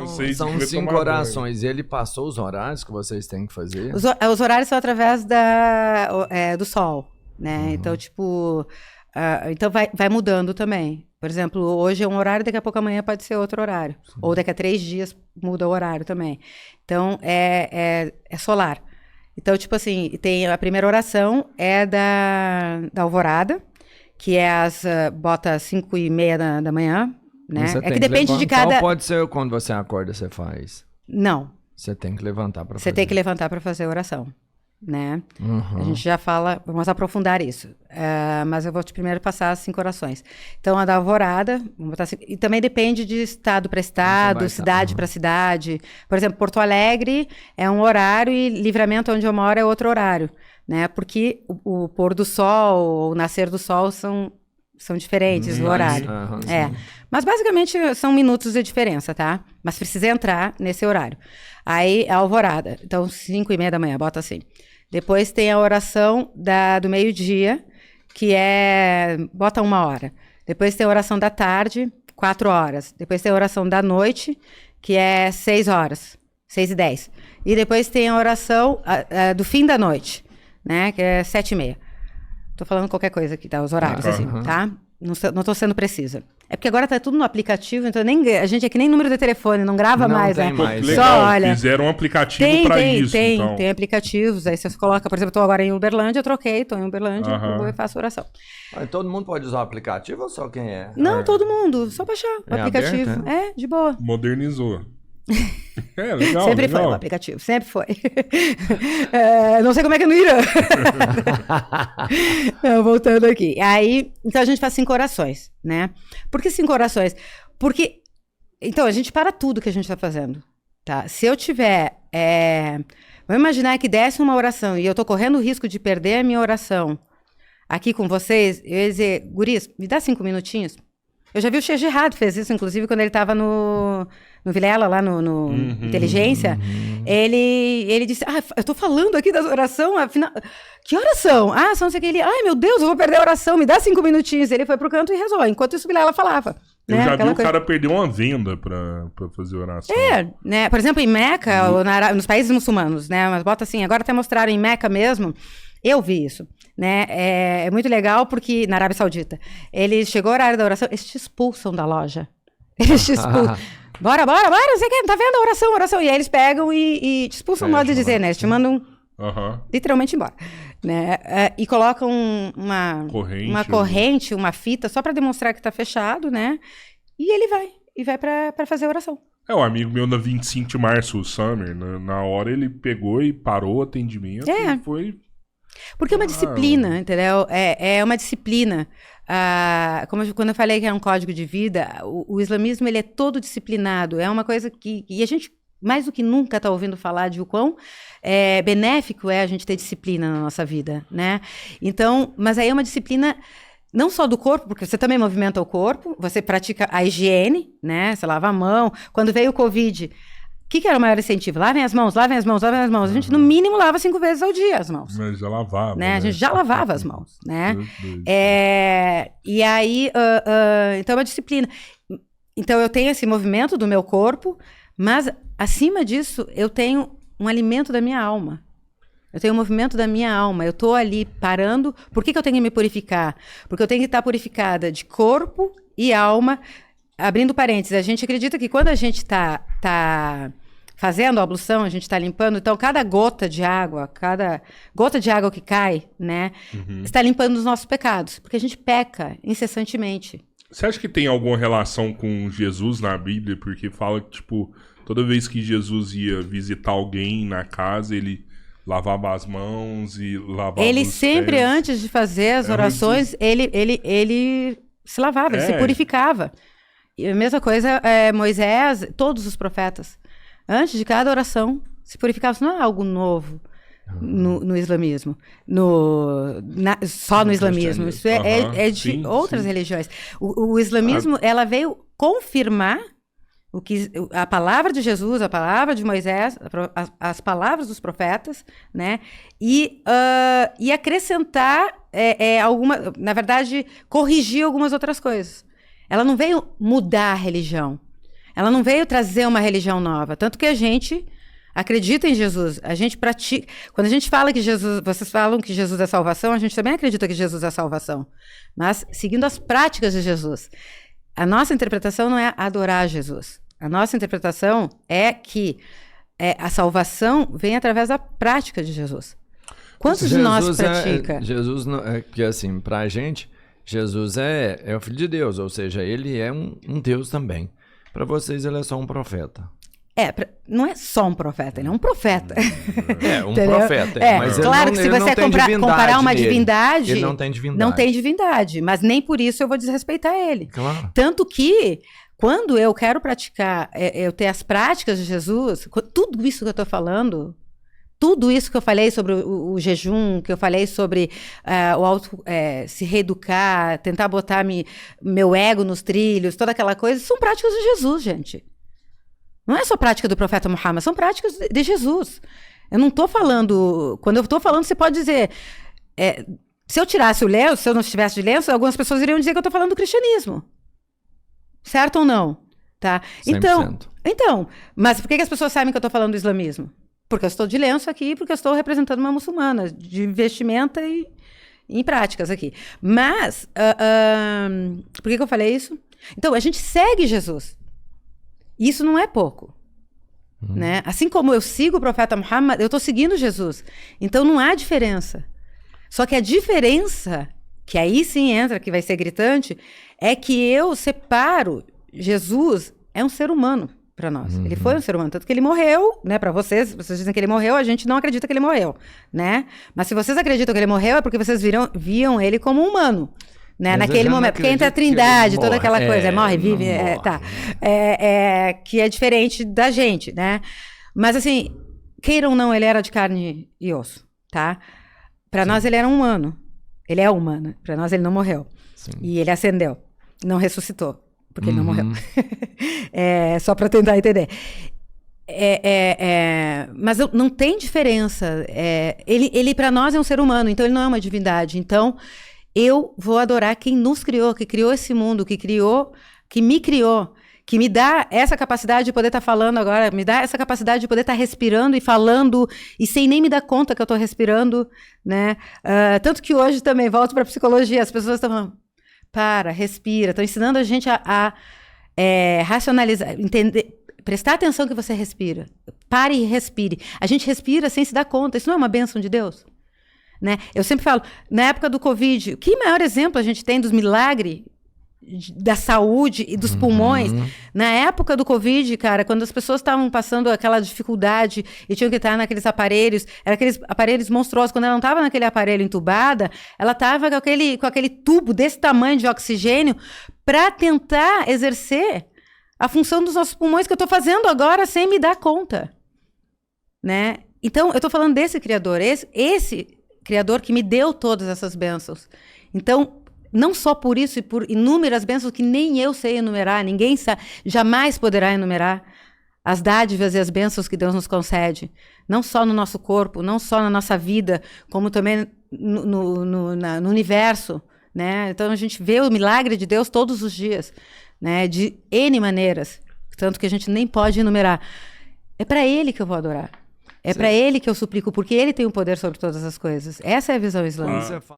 não sei se São vai 5 tomar orações. E ele passou os horários que vocês têm que fazer? Os horários são através do sol, né? Então, tipo... então vai mudando também. Por exemplo, hoje é um horário, daqui a pouco amanhã pode ser outro horário. Sim. Ou daqui a 3 dias muda o horário também. Então, é solar. Então, tipo assim, tem a primeira oração é da alvorada, que é bota 5:30 da manhã, né? Você é que depende de cada... Ou pode ser quando você acorda, você faz? Não. Você tem que levantar para fazer. Você tem que levantar para fazer a oração, né? Uhum. A gente já fala, vamos aprofundar isso. Mas eu vou primeiro passar as 5 orações. Então, a da alvorada, vamos botar assim, e também depende de estado para estado, cidade para cidade. Por exemplo, Porto Alegre é um horário e Livramento, onde eu moro, é outro horário, né? Porque o pôr do sol, o nascer do sol são diferentes no horário. Mas basicamente são minutos de diferença, tá? Mas precisa entrar nesse horário. Aí a alvorada, então 5:30 da manhã, bota assim. Depois tem a oração do meio-dia, que bota 1 hora. Depois tem a oração da tarde, 4 horas. Depois tem a oração da noite, que é 6 horas, 6:10. E depois tem a oração do fim da noite, né? Que é 7:30. Tô falando qualquer coisa aqui, tá? Os horários, assim, tá? Não tô sendo precisa. É porque agora tá tudo no aplicativo, então a gente é que nem número de telefone, não grava mais, né? Legal, só olha. Fizeram um aplicativo pra isso. Tem aplicativos, aí você coloca, por exemplo, eu tô agora em Uberlândia, eu troquei, tô em Uberlândia, eu vou e faço oração. Todo mundo pode usar o aplicativo ou só quem é? Não, todo mundo, só baixar o aplicativo. Aberto, de boa. Modernizou. Legal, sempre legal. foi o aplicativo, sempre foi. Não sei como é que é no Irã. Voltando aqui. Aí, então a gente faz 5 orações, né? Por que 5 orações? Porque, então, a gente para tudo que a gente tá fazendo, tá? Se eu tiver, vamos imaginar que desse uma oração e eu tô correndo o risco de perder a minha oração aqui com vocês, eu ia dizer, guris, me dá 5 minutinhos. Eu já vi o Che Gerard fez isso, inclusive, quando ele estava no Vilela, lá no Inteligência. Ele disse, eu tô falando aqui da oração, afinal... Que oração? Só não sei o que. Ele, meu Deus, eu vou perder a oração, me dá 5 minutinhos. Ele foi pro canto e rezou, enquanto isso o Vilela falava. Eu já vi o cara perder uma venda pra fazer oração. Né? Por exemplo, em Meca, ou nos países muçulmanos, né? Mas bota assim, agora até mostraram em Meca mesmo... Eu vi isso, né? É muito legal porque, na Arábia Saudita, ele chegou ao horário da oração, eles te expulsam da loja. Eles te expulsam. Bora, não sei o que, tá vendo a oração. E aí eles pegam e te expulsam, modo de dizer, né? Eles te mandam literalmente embora. Né? E colocam uma corrente, uma fita, só para demonstrar que tá fechado, né? E ele vai para fazer a oração. Um amigo meu na 25 de março, o Summer, na hora ele pegou e parou o atendimento e foi... Porque é uma disciplina, entendeu? É uma disciplina. Quando eu falei que é um código de vida, o islamismo ele é todo disciplinado. É uma coisa que a gente, mais do que nunca, está ouvindo falar de o quão benéfico é a gente ter disciplina na nossa vida, né? Então, mas aí é uma disciplina não só do corpo, porque você também movimenta o corpo, você pratica a higiene, né? Você lava a mão. Quando veio o Covid... O que era o maior incentivo? Lavem as mãos. A gente, no mínimo, lava 5 vezes ao dia as mãos. Mas já lavava. Né? A gente já lavava as mãos, né? E aí, então é uma disciplina. Então, eu tenho esse movimento do meu corpo, mas, acima disso, eu tenho um alimento da minha alma. Eu tenho um movimento da minha alma. Eu estou ali parando. Por que eu tenho que me purificar? Porque eu tenho que estar purificada de corpo e alma. Abrindo parênteses, a gente acredita que quando a gente está fazendo a ablução, a gente está limpando, então cada gota de água que cai, né, está limpando os nossos pecados, porque a gente peca incessantemente. Você acha que tem alguma relação com Jesus na Bíblia? Porque fala que, tipo, toda vez que Jesus ia visitar alguém na casa, ele lavava as mãos e lavava os pés. Ele sempre, antes de fazer as orações, ele se lavava, ele se purificava. E a mesma coisa, Moisés, todos os profetas, antes de cada oração, se purificavam. Isso não é algo novo no islamismo, só no islamismo. Isso é de outras religiões. O islamismo, ela veio confirmar a palavra de Jesus, a palavra de Moisés, as palavras dos profetas, né? E acrescentar na verdade, corrigir algumas outras coisas. Ela não veio mudar a religião. Ela não veio trazer uma religião nova. Tanto que a gente acredita em Jesus. A gente pratica. Quando a gente fala que Jesus. Vocês falam que Jesus é salvação, a gente também acredita que Jesus é salvação. Mas seguindo as práticas de Jesus. A nossa interpretação não é adorar Jesus. A nossa interpretação é que a salvação vem através da prática de Jesus. Quantos de nós pratica? Jesus, que assim, pra gente, Jesus é o Filho de Deus, ou seja, ele é um Deus também. Para vocês, ele é só um profeta. Não é só um profeta, ele é um profeta. Profeta. Mas claro que se você comparar uma divindade, ele não tem divindade. Não tem divindade, mas nem por isso eu vou desrespeitar ele. Claro. Tanto que, quando eu quero praticar, eu ter as práticas de Jesus, tudo isso que eu estou falando, tudo isso que eu falei sobre o jejum, que eu falei sobre se reeducar, tentar botar meu ego nos trilhos, toda aquela coisa, são práticas de Jesus, gente. Não é só prática do profeta Muhammad, são práticas de Jesus. Eu não estou falando... Quando eu estou falando, você pode dizer... se eu tirasse o lenço, se eu não estivesse de lenço, algumas pessoas iriam dizer que eu estou falando do cristianismo. Certo ou não? Tá? 100%. Então, mas por que as pessoas sabem que eu estou falando do islamismo? Porque eu estou de lenço aqui, porque eu estou representando uma muçulmana, de vestimenta e em práticas aqui. Mas, por que eu falei isso? Então, a gente segue Jesus. Isso não é pouco. Né? Assim como eu sigo o profeta Muhammad, eu estou seguindo Jesus. Então, não há diferença. Só que a diferença, que aí sim entra, que vai ser gritante, é que eu separo Jesus, é um ser humano para nós. Ele foi um ser humano, tanto que ele morreu, né? Para vocês dizem que ele morreu, a gente não acredita que ele morreu, né? Mas se vocês acreditam que ele morreu, é porque vocês viam ele como humano, né? Naquele momento, porque entra a trindade, toda aquela coisa, morre, vive, tá. Que é diferente da gente, né? Mas assim, queiram ou não, ele era de carne e osso, tá? Para nós ele era um humano, ele é humano, para nós ele não morreu. Sim. E ele ascendeu, não ressuscitou. Porque ele não morreu. Só para tentar entender. Mas não tem diferença. Ele para nós é um ser humano, então ele não é uma divindade. Então, eu vou adorar quem nos criou, que criou esse mundo, que me criou, que me dá essa capacidade de poder estar falando agora, me dá essa capacidade de poder estar respirando e falando, e sem nem me dar conta que eu estou respirando, né? Tanto que hoje também, volto para a psicologia, as pessoas estão falando, respira. Estão ensinando a gente a racionalizar, entender, prestar atenção que você respira. Pare e respire. A gente respira sem se dar conta. Isso não é uma bênção de Deus? Né? Eu sempre falo, na época do Covid, que maior exemplo a gente tem dos milagres da saúde e dos pulmões? Na época do Covid, cara, quando as pessoas estavam passando aquela dificuldade e tinham que estar naqueles aparelhos, eram aqueles aparelhos monstruosos. Quando ela não estava naquele aparelho entubada, ela estava com aquele tubo desse tamanho de oxigênio para tentar exercer a função dos nossos pulmões, que eu estou fazendo agora sem me dar conta. Né? Então, eu estou falando desse Criador, esse Criador que me deu todas essas bênçãos. Então, não só por isso e por inúmeras bênçãos que nem eu sei enumerar, ninguém jamais poderá enumerar as dádivas e as bênçãos que Deus nos concede. Não só no nosso corpo, não só na nossa vida, como também no universo. Né? Então a gente vê o milagre de Deus todos os dias, né? De N maneiras, tanto que a gente nem pode enumerar. É para Ele que eu vou adorar. É para Ele que eu suplico, porque Ele tem o poder sobre todas as coisas. Essa é a visão islâmica.